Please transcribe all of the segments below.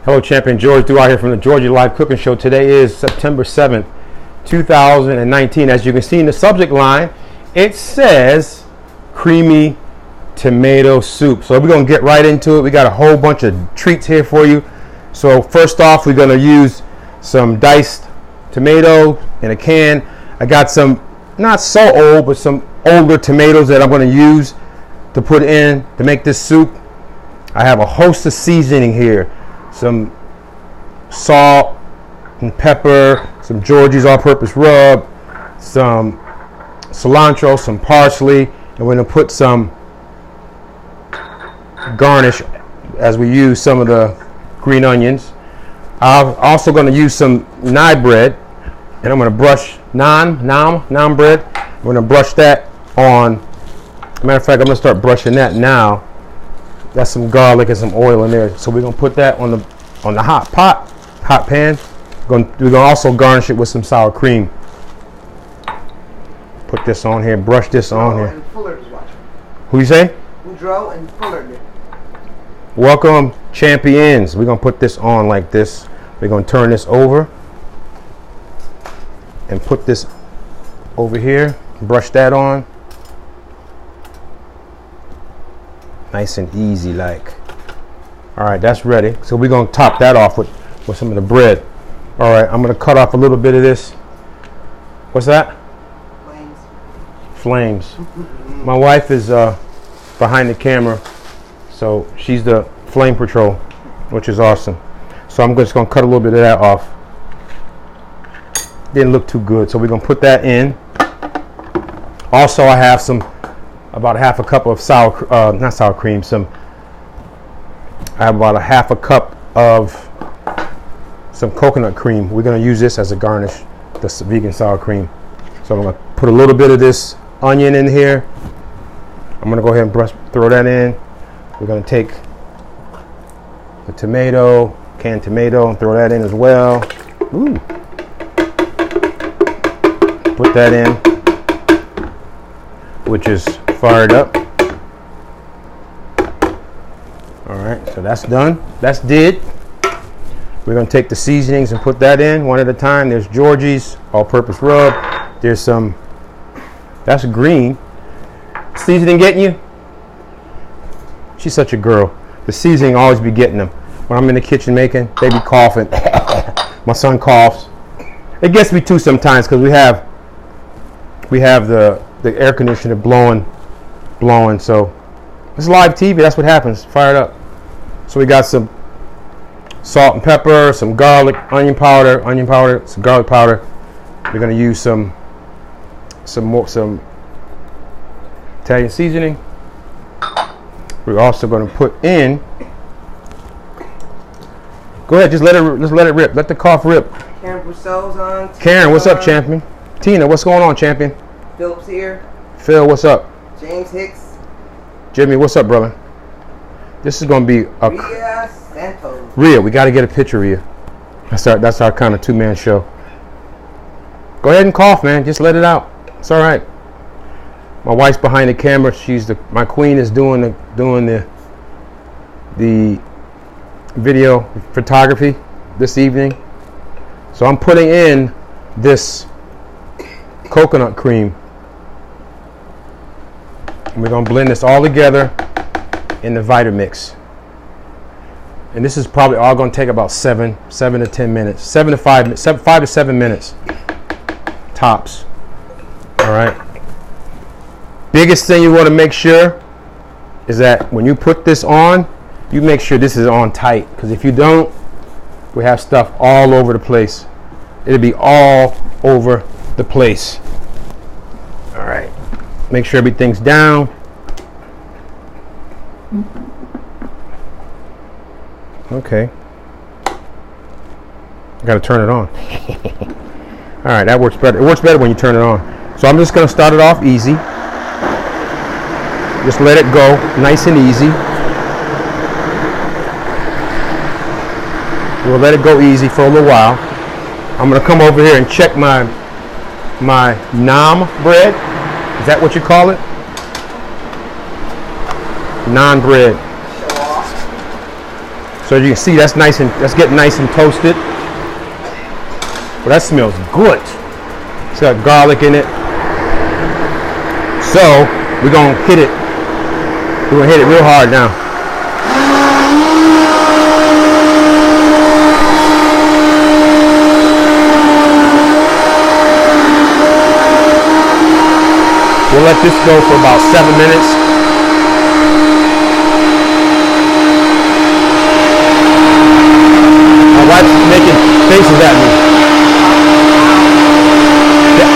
Hello, Champion George Duhart here from the Georgia Live Cooking Show. Today is September 7th, 2019. As you can see in the subject line, it says creamy tomato soup. So we're going to get right into it. We got a whole bunch of treats here for you. So first off, we're going to use some diced tomato in a can. I got some, not so old, but some older tomatoes that I'm going to use to put in to make this soup. I have a host of seasoning here. Some salt and pepper, some Georgie's all-purpose rub, some cilantro, some parsley, and we're going to put some garnish as we use some of the green onions. I'm also going to use some naan bread, and I'm going to brush naan bread. I'm going to brush that on. Matter of fact, I'm going to start brushing that now. That's some garlic and some oil in there. So we're going to put that on the hot pan. We're going to also garnish it with some sour cream. Put this on here, brush this on here. Who you say? Woodrow and Fuller. Welcome, champions. We're going to put this on like this. We're going to turn this over and put this over here. Brush that on. Nice and easy like. All right, that's ready. So we're going to top that off with some of the bread. All right, I'm going to cut off a little bit of this. What's that? Flames. My wife is behind the camera, so she's the flame patrol, which is awesome. So I'm just going to cut a little bit of that off. Didn't look too good, so we're going to put that in. Also, I have about half a cup of not sour cream, I have about a half a cup of some coconut cream. We're going to use this as a garnish, this vegan sour cream. So I'm going to put a little bit of this onion in here. I'm going to go ahead and throw that in. We're going to take the tomato, canned tomato, and throw that in as well. Ooh. Put that in, which is fired up. All right, so that's done. That's did. We're going to take the seasonings and put that in one at a time. There's Georgie's all-purpose rub. There's some, that's green. Seasoning getting you? She's such a girl. The seasoning always be getting them. When I'm in the kitchen making, they be coughing. My son coughs. It gets me too sometimes because we have the air conditioner blowing. So it's live TV. That's what happens. Fire it up. So we got some salt and pepper, some garlic, onion powder, some garlic powder. We're gonna use some Italian seasoning. We're also gonna put in. Go ahead, just let it rip. Let the cough rip. Karen Brousseau's on. Karen, what's up, champion? Tina, what's going on, champion? Phillips here. Phil, what's up? James Hicks. Jimmy, what's up, brother? This is gonna be a Rhea Santos. Rhea, we got to get a picture of you. That's our kind of two-man show. Go ahead and cough, man. Just let it out. It's all right. My wife's behind the camera. My queen is doing the video photography this evening. So I'm putting in this coconut cream. And we're gonna blend this all together in the Vitamix. And this is probably all gonna take about 7 to 10 minutes. 5 to 7 minutes tops. All right. Biggest thing you want to make sure is that when you put this on, you make sure this is on tight, because if you don't, we have stuff all over the place. It'll be all over the place. All right. Make sure everything's down. Okay. Got to turn it on. All right, that works better. It works better when you turn it on. So I'm just going to start it off easy. Just let it go nice and easy. We'll let it go easy for a little while. I'm going to come over here and check my naan bread. Is that what you call it? Naan bread. So as you can see, that's getting nice and toasted. Well, that smells good. It's got garlic in it. So we're gonna hit it. We're gonna hit it real hard now. We'll let this go for about 7 minutes. My wife's making faces at me.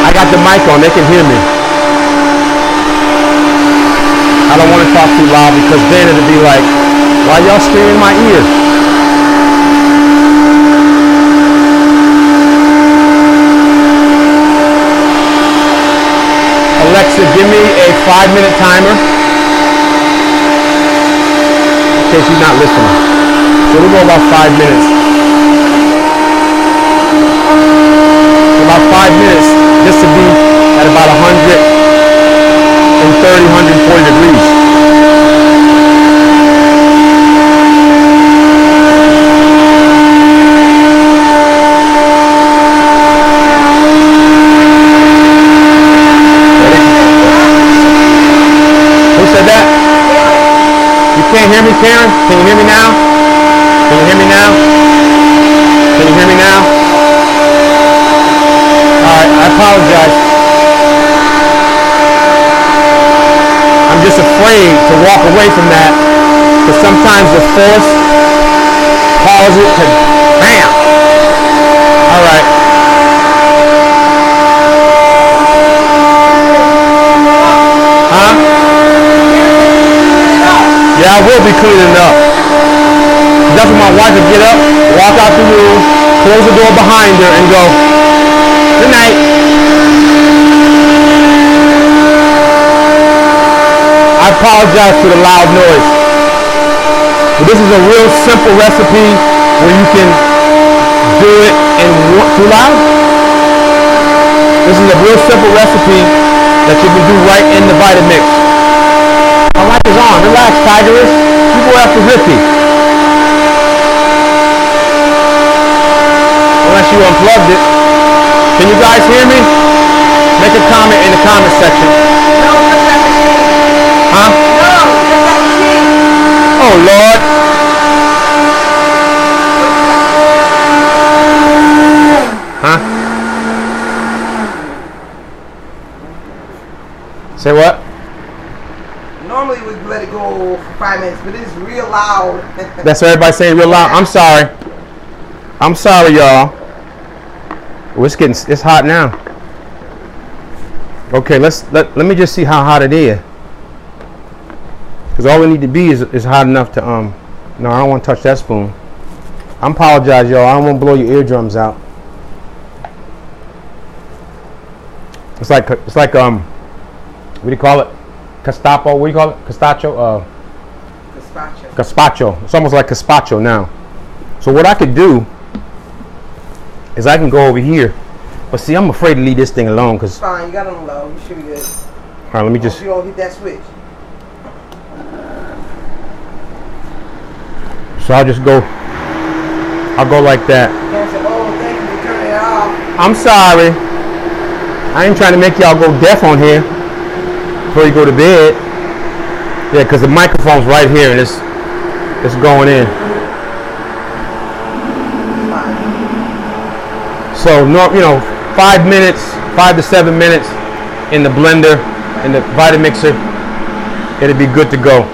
I got the mic on, they can hear me. I don't want to talk too loud because then it'll be like, why y'all screaming in my ear? Alexa, give me a 5-minute timer. In case you're not listening. So we'll go about 5 minutes. About 5 minutes, just to be at about 130, 140 degrees. Can't hear me, Karen? Can you hear me now? Can you hear me now? Can you hear me now? Alright, I apologize. I'm just afraid to walk away from that because sometimes the force causes it to bam. Alright. Huh? Yeah, I will be cleaning up. That's when my wife would get up, walk out the room, close the door behind her, and go, good night. I apologize for the loud noise. But this is a real simple recipe where you can do it in too loud? This is a real simple recipe that you can do right in the Vitamix. My light is on. Relax, Tigeress. You go after Rippy. Unless you unplugged it. Can you guys hear me? Make a comment in the comment section. No, that's not the sheet. Huh? No, that's not the sheet. Oh, Lord. Huh? Say what? Normally we'd let it go for 5 minutes, but it's real loud. That's what everybody's saying real loud. I'm sorry. I'm sorry, y'all. Oh, it's hot now. Okay, let me just see how hot it is. Because all we need to be is hot enough to no, I don't want to touch that spoon. I apologize, y'all. I don't want to blow your eardrums out. It's like what do you call it? Castapo, what do you call it? Castacho? Gazpacho. Gazpacho. It's almost like gazpacho now. So what I could do is I can go over here. But see, I'm afraid to leave this thing alone because. Fine, you got it on low. You should be good. All right, let me just. You don't hit that switch. So I'll just go. I'll go like that. Can't say, oh, thank you for turning it off. I'm sorry. I ain't trying to make y'all go deaf on here before you go to bed. Yeah, because the microphone's right here and it's going in. So, no, 5 minutes, 5 to 7 minutes in the blender, in the Vitamixer, it'll be good to go.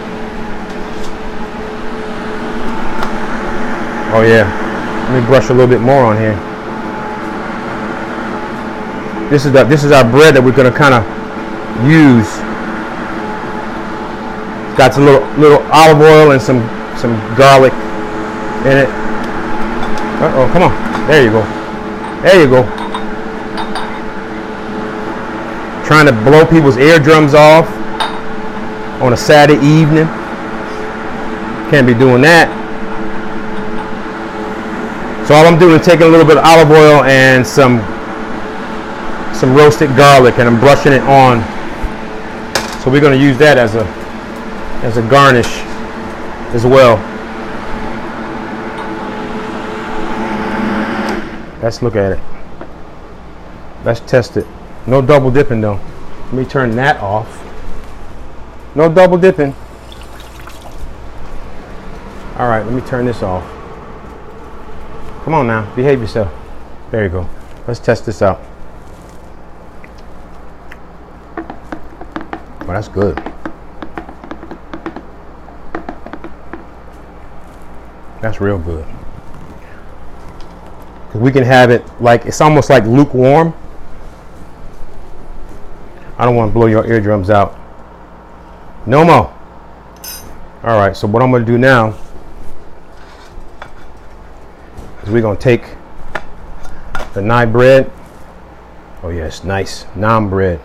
Oh yeah, let me brush a little bit more on here. This is our bread that we're gonna kind of use. It's got some little olive oil and some garlic in it. Uh-oh, come on, there you go. There you go. Trying to blow people's eardrums off on a Saturday evening. Can't be doing that. So all I'm doing is taking a little bit of olive oil and some roasted garlic and I'm brushing it on. So we're going to use that as a garnish as well. Let's look at it. Let's test it. No double dipping though. Let me turn that off. No double dipping. All right, let me turn this off. Come on now, behave yourself. There you go. Let's test this out. Oh, that's good. That's real good. Because we can have it like, it's almost like lukewarm. I don't want to blow your eardrums out. No more. All right, so what I'm going to do now is we're going to take the naan bread. Oh yes, nice naan bread.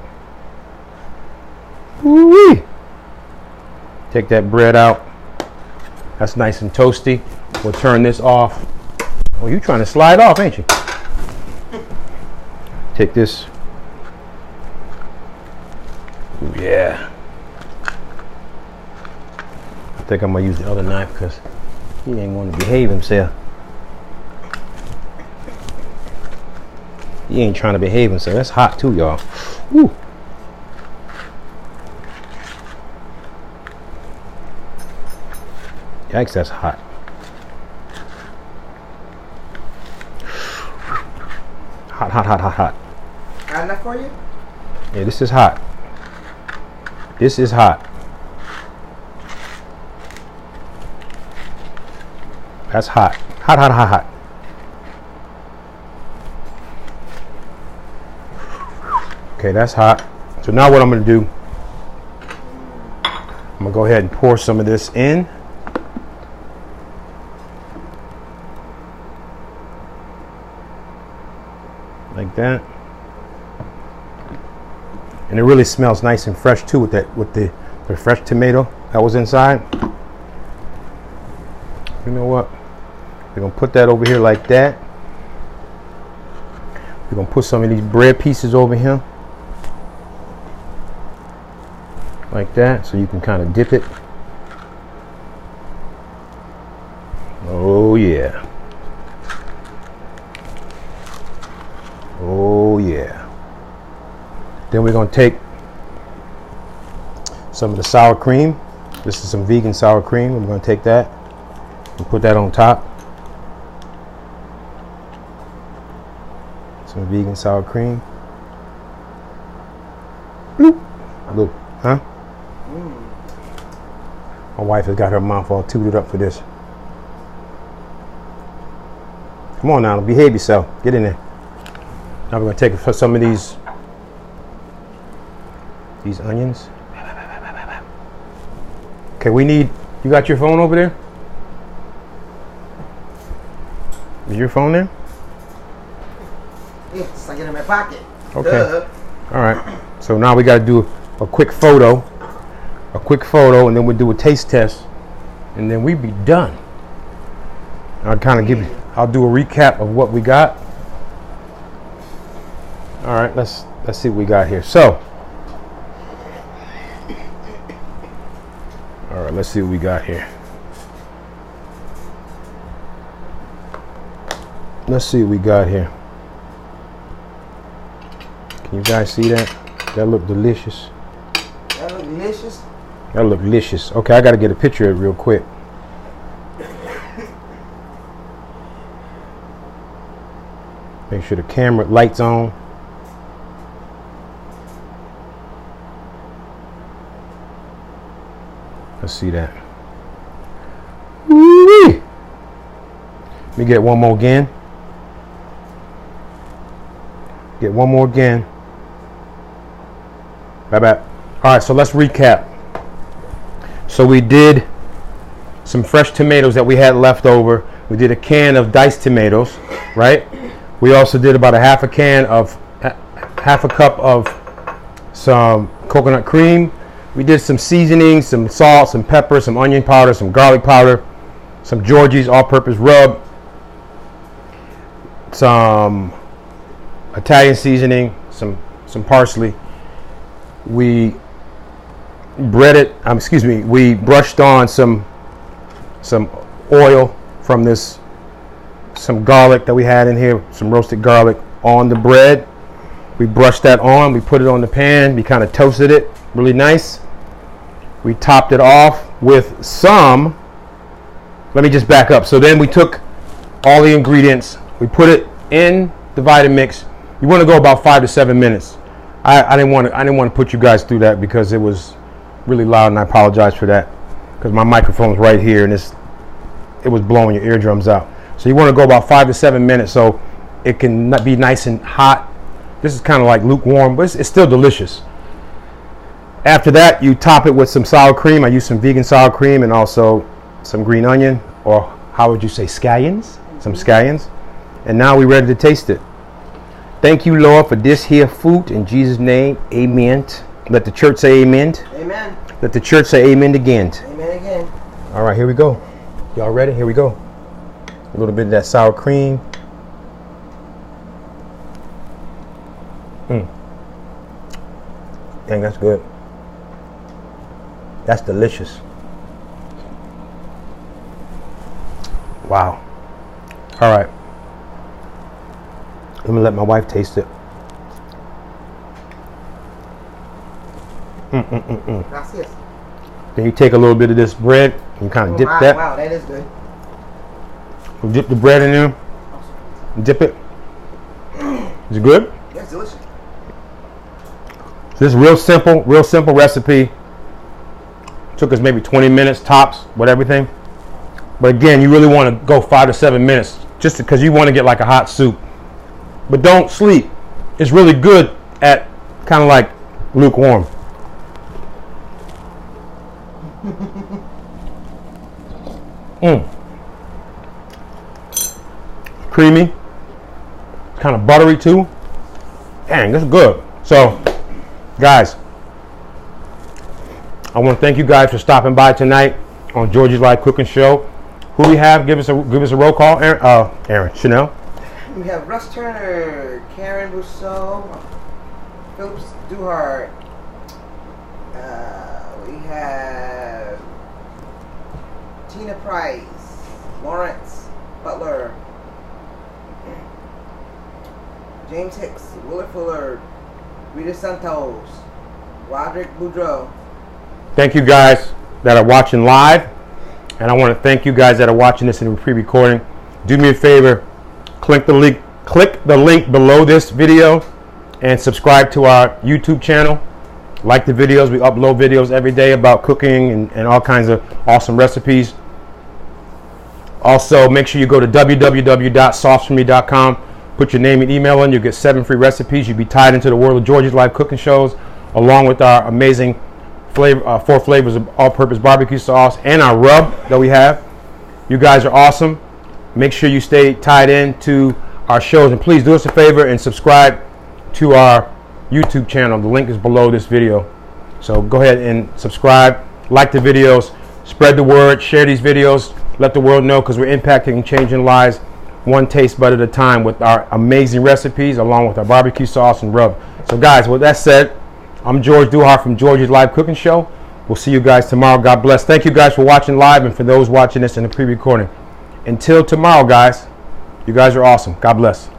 Woo-wee. Take that bread out. That's nice and toasty. We'll turn this off. Oh, you trying to slide off, ain't you? Take this. Ooh, yeah. I think I'm gonna use the other knife because he ain't want to behave himself. He ain't trying to behave himself. That's hot too, y'all. Woo. Yikes, that's hot. Hot, hot, hot, hot, hot. Hot enough for you? Yeah, this is hot. This is hot. That's hot. Hot, hot, hot, hot. Okay, that's hot. So now what I'm going to do, I'm going to go ahead and pour some of this in. Like that. And it really smells nice and fresh too with that, with the fresh tomato that was inside. You know what? We're gonna put that over here like that. We're gonna put some of these bread pieces over here. Like that, so you can kind of dip it. Oh yeah. Oh yeah. Then we're going to take some of the sour cream. This is some vegan sour cream. We're going to take that and put that on top. Some vegan sour cream. Bloop. Look, huh? My wife has got her mouth all tooted up for this. Come on now, behave yourself. Get in there. Now we're going to take some of these onions. Okay, we need, you got your phone over there? Is your phone there? It's like in my pocket. Okay. All right. So now we got to do a quick photo. And then we'll do a taste test. And then we be done. I'll kind of give you, I'll do a recap of what we got. All right, let's see what we got here. So, all right, let's see what we got here. Let's see what we got here. Can you guys see that? That look delicious. That look delicious. That look delicious. Okay, I got to get a picture of it real quick. Make sure the camera light's on. Let's see that. Woo-wee. Let me get one more again. Get one more again. Bye-bye. All right, so let's recap. So we did some fresh tomatoes that we had left over. We did a can of diced tomatoes, right? We also did about half a cup of some coconut cream. We did some seasoning, some salt, some pepper, some onion powder, some garlic powder, some Georgie's all-purpose rub, some Italian seasoning, some parsley. We we brushed on some oil from this some garlic that we had in here, some roasted garlic on the bread. We brushed that on, we put it on the pan, we kind of toasted it really nice. We topped it off with some, let me just back up. So then we took all the ingredients, we put it in the Vitamix. You want to go about 5 to 7 minutes. I didn't want to put you guys through that because it was really loud, and I apologize for that because my microphone's right here and it was blowing your eardrums out. So you want to go about 5 to 7 minutes so it can be nice and hot. This is kind of like lukewarm, but it's still delicious. After that, you top it with some sour cream. I use some vegan sour cream and also some green onion, or how would you say, scallions? Some scallions. And now we're ready to taste it. Thank you, Lord, for this here food. In Jesus' name, amen. Let the church say amen. Amen. Let the church say amen again. Amen again. All right, here we go. Y'all ready? Here we go. A little bit of that sour cream. Dang, that's good. That's delicious. Wow. All right. Let me let my wife taste it. Gracias. Then you take a little bit of this bread and you kind of dip that. Wow, that is good. You dip the bread in there. Dip it. Is it good? Yeah, it's delicious. So this is real simple recipe. Took us maybe 20 minutes tops with everything. But again, you really want to go 5 to 7 minutes just because you want to get like a hot soup. But don't sleep. It's really good at kind of like lukewarm. Creamy. Kind of buttery too. Dang, that's good. So, guys, I want to thank you guys for stopping by tonight on Georgie's Live Cooking Show. Who do we have? Give us a roll call. Aaron, Chanel. We have Russ Turner, Karen Rousseau, Phillips Duhart. We have Tina Price, Lawrence Butler, James Hicks, Willard Fuller, Rita Santos, Roderick Boudreau. Thank you guys that are watching live, and I want to thank you guys that are watching this in pre-recording. Do me a favor, click the link below this video and subscribe to our YouTube channel. Like the videos. We upload videos every day about cooking and all kinds of awesome recipes. Also, make sure you go to www.sauceforme.com. Put your name and email in. You'll get 7 free recipes. You'll be tied into the world of Georgie's Live Cooking Shows, along with our amazing 4 flavors of all-purpose barbecue sauce and our rub that we have. You guys are awesome. Make sure you stay tied in to our shows, and please do us a favor and subscribe to our YouTube channel. The link is below this video. So go ahead and subscribe, like the videos, spread the word, share these videos, let the world know, because we're impacting and changing lives one taste bud at a time with our amazing recipes along with our barbecue sauce and rub. So guys, with that said, I'm George Duhart from Georgie's Live Cooking Show. We'll see you guys tomorrow. God bless. Thank you guys for watching live, and for those watching this in the pre-recording. Until tomorrow, guys, you guys are awesome. God bless.